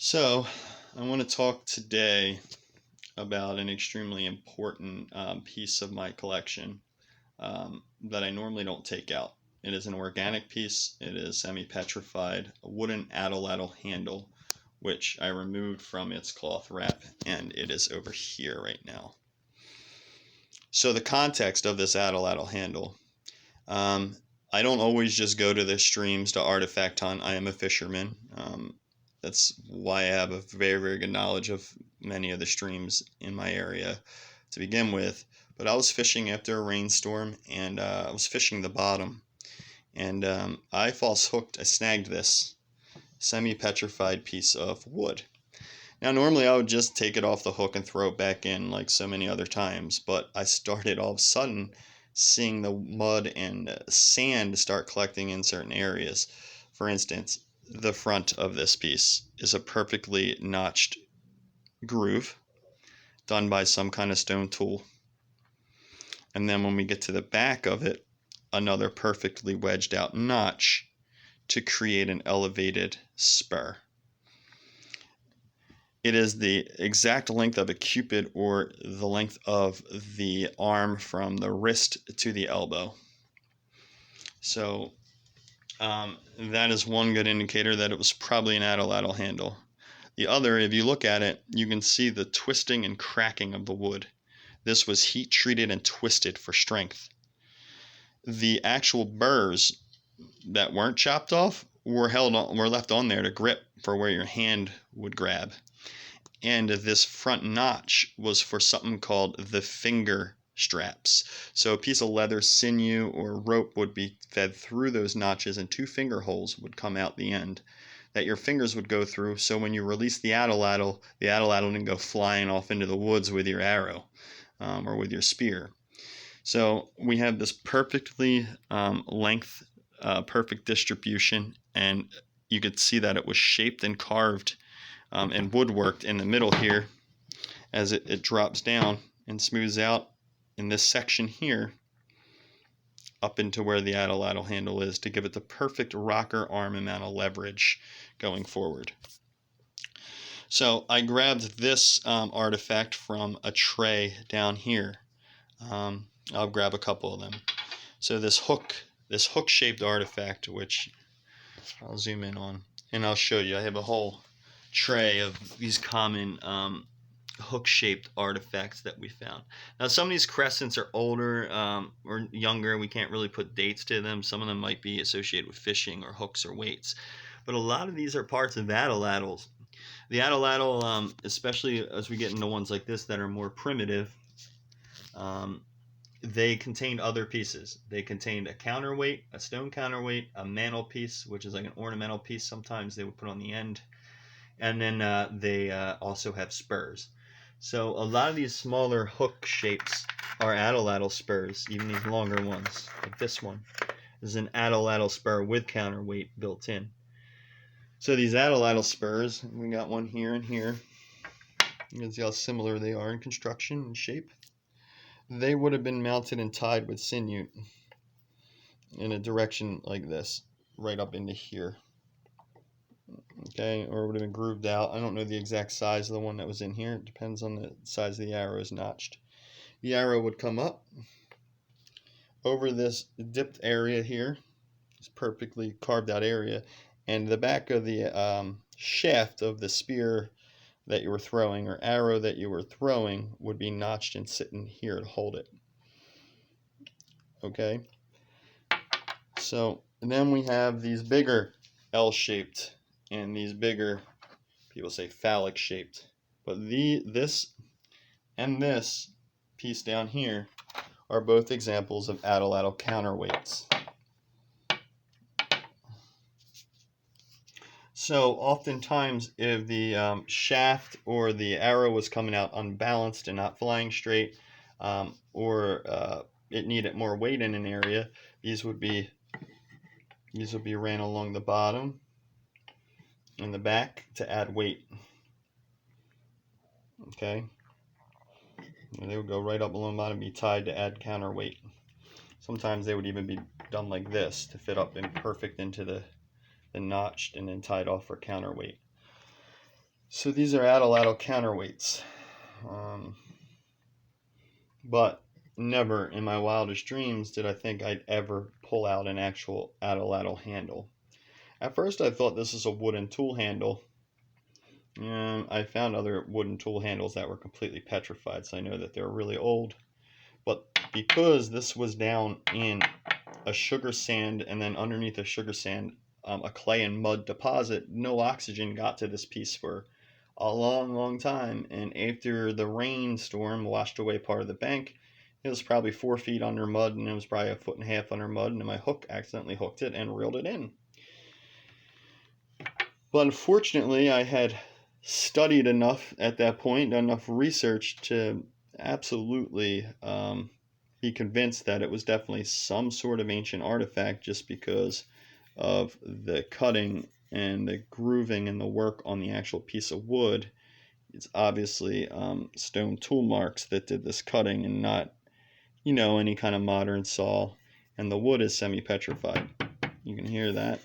So, I want to talk today about an extremely important piece of my collection that I normally don't take out. It is an organic piece. It is semi-petrified, a wooden Atlatl handle, which I removed from its cloth wrap, and it is over here right now. So the context of this Atlatl handle, I don't always just go to the streams to artifact hunt. I am a fisherman. That's why I have a very, very good knowledge of many of the streams in my area to begin with. But I was fishing after a rainstorm, and I was fishing the bottom. And I false hooked, I snagged this semi-petrified piece of wood. Now, normally I would just take it off the hook and throw it back in like so many other times, but I started all of a sudden seeing the mud and sand start collecting in certain areas. For instance, the front of this piece is a perfectly notched groove done by some kind of stone tool. And then when we get to the back of it, another perfectly wedged out notch to create an elevated spur. It is the exact length of a cupid, or the length of the arm from the wrist to the elbow. So that is one good indicator that it was probably an Atlatl handle. The other, if you look at it, you can see the twisting and cracking of the wood. This was heat treated and twisted for strength. The actual burrs that weren't chopped off were left on there to grip for where your hand would grab. And this front notch was for something called the finger straps. So a piece of leather, sinew, or rope would be fed through those notches, and two finger holes would come out the end that your fingers would go through. So when you release the Atlatl didn't go flying off into the woods with your arrow or with your spear. So we have this perfectly perfect distribution, and you could see that it was shaped and carved and woodworked in the middle here as it drops down and smooths out in this section here up into where the Atlatl handle is, to give it the perfect rocker arm amount of leverage going forward. So I grabbed this artifact from a tray down here. I'll grab a couple of them. So this hook-shaped artifact, which I'll zoom in on, and I'll show you. I have a whole tray of these common hook-shaped artifacts that we found. Now, some of these crescents are older or younger. We can't really put dates to them. Some of them might be associated with fishing or hooks or weights. But a lot of these are parts of Atlatls. The Atlatl, especially as we get into ones like this that are more primitive, they contained other pieces. They contained a counterweight, a stone counterweight, a mantle piece, which is like an ornamental piece sometimes they would put on the end. And then they also have spurs. So a lot of these smaller hook shapes are Atlatl spurs, even these longer ones, like this one. This is an Atlatl spur with counterweight built in. So these Atlatl spurs, we got one here and here. You can see how similar they are in construction and shape. They would have been mounted and tied with sinew in a direction like this, right up into here. Okay, or it would have been grooved out. I don't know the exact size of the one that was in here. It depends on the size of the arrows notched. The arrow would come up over this dipped area here, this perfectly carved out area, and the back of the shaft of the spear that you were throwing, or arrow that you were throwing, would be notched and sitting here to hold it. Okay, so and then we have these bigger L-shaped and these bigger, people say phallic shaped, but this and this piece down here are both examples of Atlatl counterweights. So oftentimes if the shaft or the arrow was coming out unbalanced and not flying straight, or it needed more weight in an area, these would be ran along the bottom and the back to add weight. Okay, and they would go right up along the bottom, be tied to add counterweight. Sometimes they would even be done like this to fit up in perfect into the notched, and then tied off for counterweight. So these are Atlatl counterweights. But never in my wildest dreams did I think I'd ever pull out an actual Atlatl handle. At first I thought this was a wooden tool handle, and I found other wooden tool handles that were completely petrified, so I know that they're really old. But because this was down in a sugar sand, and then underneath the sugar sand, a clay and mud deposit, no oxygen got to this piece for a long, long time. And after the rainstorm washed away part of the bank, it was probably 4 feet under mud, and it was probably a foot and a half under mud, and my hook accidentally hooked it and reeled it in. But unfortunately, I had studied enough at that point, done enough research to absolutely be convinced that it was definitely some sort of ancient artifact, just because of the cutting and the grooving and the work on the actual piece of wood. It's obviously stone tool marks that did this cutting, and not, any kind of modern saw. And the wood is semi-petrified. You can hear that.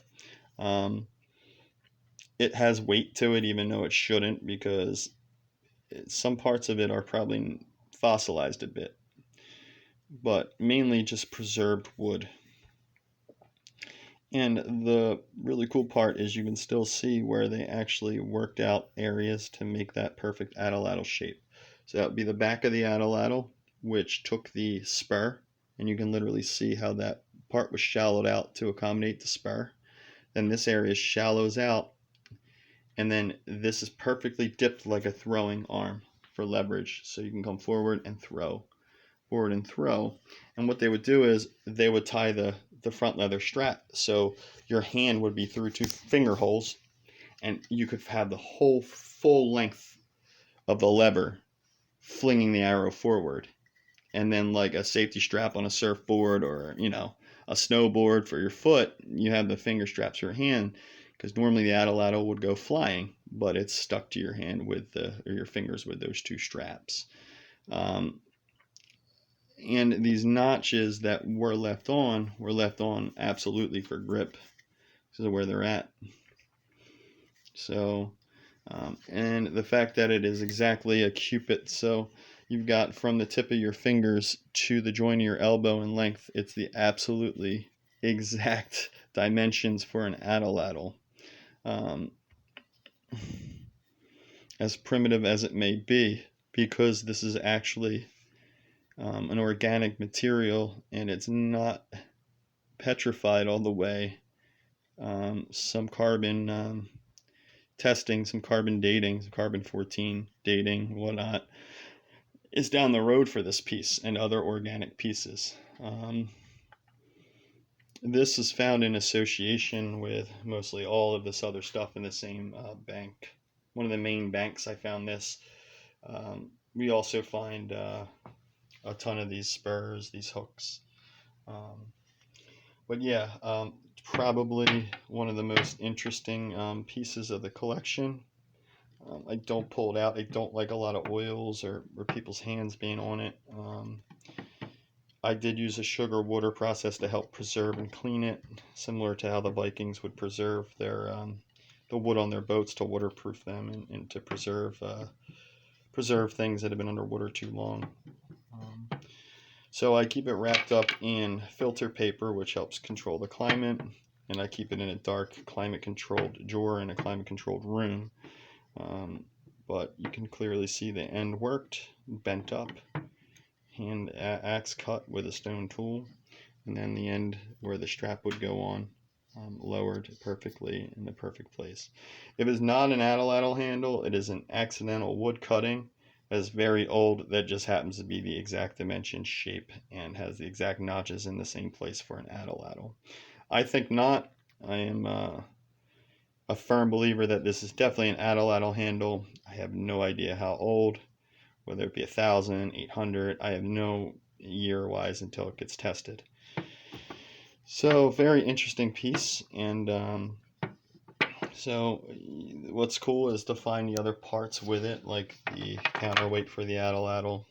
It has weight to it, even though it shouldn't, because some parts of it are probably fossilized a bit, but mainly just preserved wood. And the really cool part is you can still see where they actually worked out areas to make that perfect atlatl shape. So that would be the back of the atlatl, which took the spur, and you can literally see how that part was shallowed out to accommodate the spur. Then this area shallows out, and then this is perfectly dipped like a throwing arm for leverage, so you can come forward and throw. And what they would do is they would tie the front leather strap, so your hand would be through 2 finger holes, and you could have the whole full length of the lever flinging the arrow forward. And then, like a safety strap on a surfboard, or a snowboard for your foot, you have the finger straps for your hand, because normally the atlatl would go flying, but it's stuck to your hand or your fingers with those 2 straps. And these notches that were left on absolutely for grip. This is where they're at. So, and the fact that it is exactly a cupid, so you've got from the tip of your fingers to the joint of your elbow in length, it's the absolutely exact dimensions for an atlatl. As primitive as it may be, because this is actually an organic material, and it's not petrified all the way. Some carbon testing, some carbon dating, some carbon-14 dating, whatnot, is down the road for this piece and other organic pieces. This is found in association with mostly all of this other stuff in the same bank. One of the main banks I found this. We also find a ton of these spurs, these hooks. But yeah, probably one of the most interesting pieces of the collection. I don't pull it out. I don't like a lot of oils or people's hands being on it. I did use a sugar water process to help preserve and clean it, similar to how the Vikings would preserve their the wood on their boats to waterproof them, and to preserve things that have been underwater too long. So I keep it wrapped up in filter paper, which helps control the climate, and I keep it in a dark, climate-controlled drawer in a climate-controlled room. But you can clearly see the end worked, bent up, hand axe cut with a stone tool, and then the end where the strap would go on, lowered perfectly in the perfect place. If it's not an atlatl handle, it is an accidental wood cutting that is very old, that just happens to be the exact dimension, shape, and has the exact notches in the same place for an atlatl. I think not. I am a firm believer that this is definitely an atlatl handle. I have no idea how old, whether it be 1,000, 800. I have no year-wise until it gets tested. So, very interesting piece. And so what's cool is to find the other parts with it, like the counterweight for the atlatl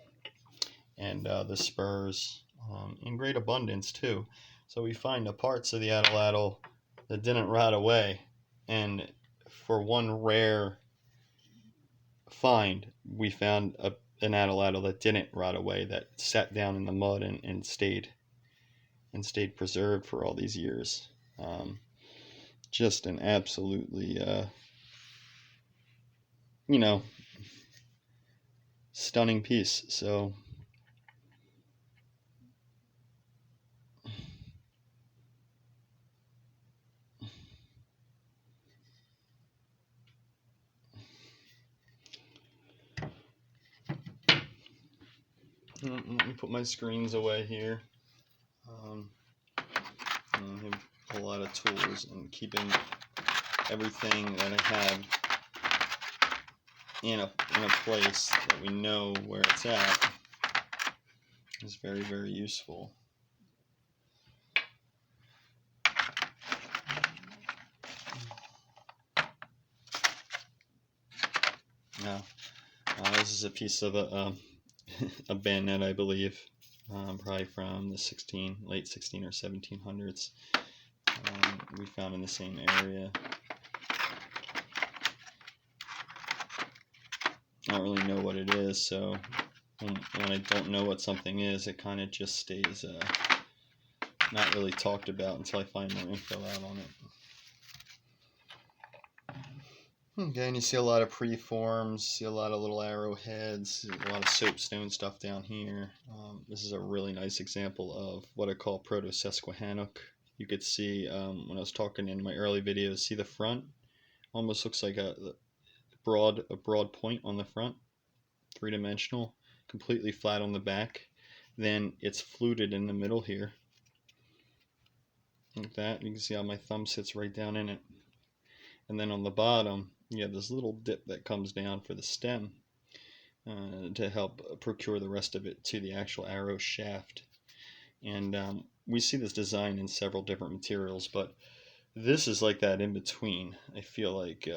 and the spurs, in great abundance too. So we find the parts of the atlatl that didn't rot away, and for one rare find, we found an atlatl that didn't rot away, that sat down in the mud and stayed preserved for all these years. Just an absolutely, stunning piece. So let me put my screens away here. I have a lot of tools, and keeping everything that I have in a place that we know where it's at is very, very useful. Now, this is a piece of a bayonet, I believe, probably from the late 16 or 1700s. We found in the same area. I don't really know what it is, so when I don't know what something is, it kind of just stays not really talked about until I find more info out on it. Okay, and you see a lot of preforms, see a lot of little arrowheads, a lot of soapstone stuff down here. This is a really nice example of what I call Proto Sesqui Hanok. You could see when I was talking in my early videos, see the front? Almost looks like a broad point on the front, three-dimensional, completely flat on the back. Then it's fluted in the middle here, like that. You can see how my thumb sits right down in it. And then on the bottom, you have this little dip that comes down for the stem to help procure the rest of it to the actual arrow shaft. And we see this design in several different materials, but this is like that in between. I feel like,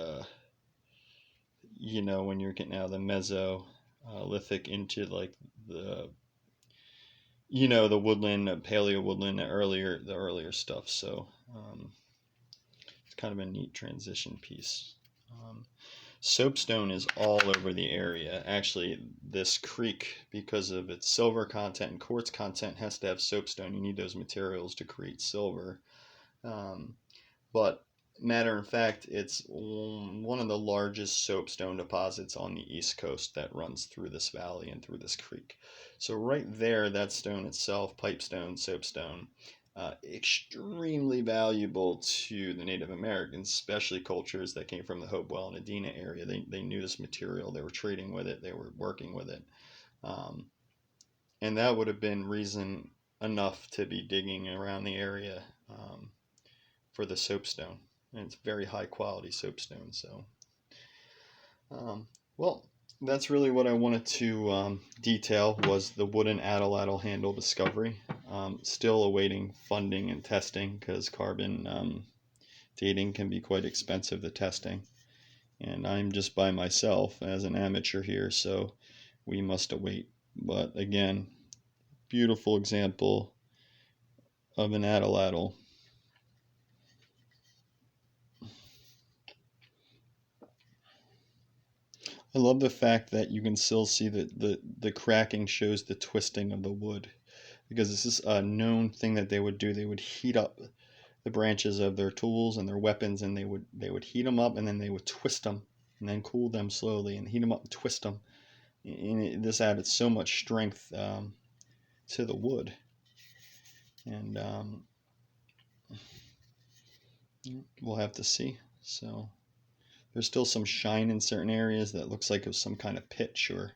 when you're getting out of the Mesolithic into like the, the woodland, paleo woodland, the earlier stuff. So it's kind of a neat transition piece. Soapstone is all over the area. Actually, this creek, because of its silver content and quartz content, has to have soapstone. You need those materials to create silver. But matter of fact, it's one of the largest soapstone deposits on the East Coast that runs through this valley and through this creek. So right there, that stone itself, pipestone, soapstone, extremely valuable to the Native Americans, especially cultures that came from the Hopewell and Adena area. They knew this material, they were trading with it, they were working with it. And that would have been reason enough to be digging around the area for the soapstone. And it's very high quality soapstone. So, well, that's really what I wanted to detail, was the wooden Atlatl handle discovery. Still awaiting funding and testing, because carbon dating can be quite expensive, the testing. And I'm just by myself as an amateur here, so we must await. But again, beautiful example of an Atlatl. I love the fact that you can still see that the cracking shows the twisting of the wood, because this is a known thing that they would do. They would heat up the branches of their tools and their weapons, and they would heat them up, and then they would twist them and then cool them slowly and heat them up and twist them. And this added so much strength to the wood. And we'll have to see. So there's still some shine in certain areas that looks like it was some kind of pitch or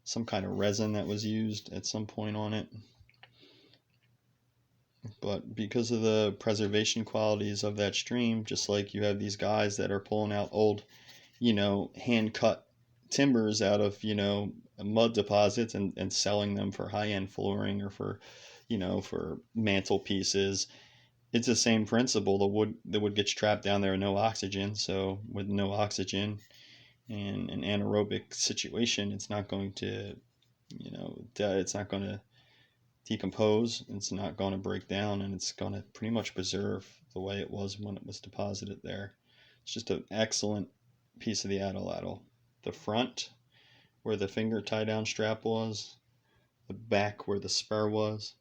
some kind of resin that was used at some point on it. But because of the preservation qualities of that stream, just like you have these guys that are pulling out old, hand-cut timbers out of, mud deposits and selling them for high-end flooring or for, for mantle pieces. It's the same principle. The wood gets trapped down there with no oxygen. So with no oxygen and an anaerobic situation, it's not going to, it's not going to decompose. It's not going to break down, and it's going to pretty much preserve the way it was when it was deposited there. It's just an excellent piece of the Atlatl. the front where the finger tie down strap was, the back where the spur was,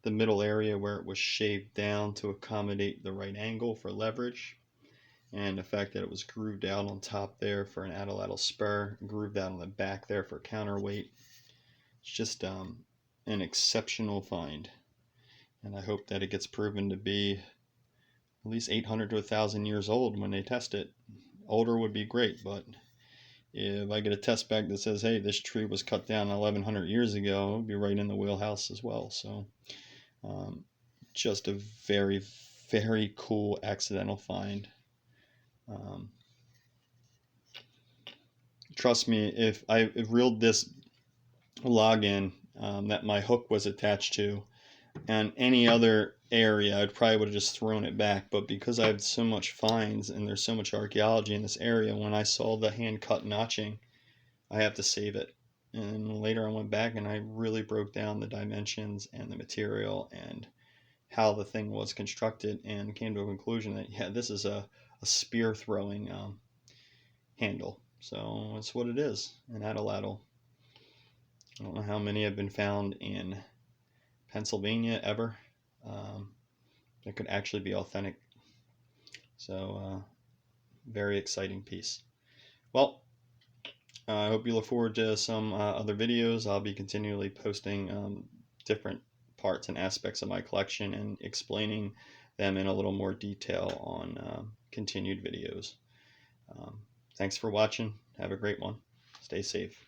the middle area where it was shaved down to accommodate the right angle for leverage, and the fact that it was grooved out on top there for an Atlatl spur, grooved out on the back there for counterweight. It's just an exceptional find, and I hope that it gets proven to be at least 800 to 1,000 years old when they test it. Older would be great, but if I get a test back that says, hey, this tree was cut down 1,100 years ago, it would be right in the wheelhouse as well. So just a very, very cool accidental find. Trust me, if I reeled this log in that my hook was attached to and any other area, I probably would have just thrown it back. But because I had so much finds and there's so much archaeology in this area, when I saw the hand cut notching, I have to save it. And later I went back and I really broke down the dimensions and the material and how the thing was constructed, and came to a conclusion that, yeah, this is a spear throwing handle. So that's what it is, an atlatl. I don't know how many have been found in Pennsylvania ever that could actually be authentic. So very exciting piece. Well, I hope you look forward to some other videos. I'll be continually posting different parts and aspects of my collection and explaining them in a little more detail on continued videos. Thanks for watching. Have a great one. Stay safe.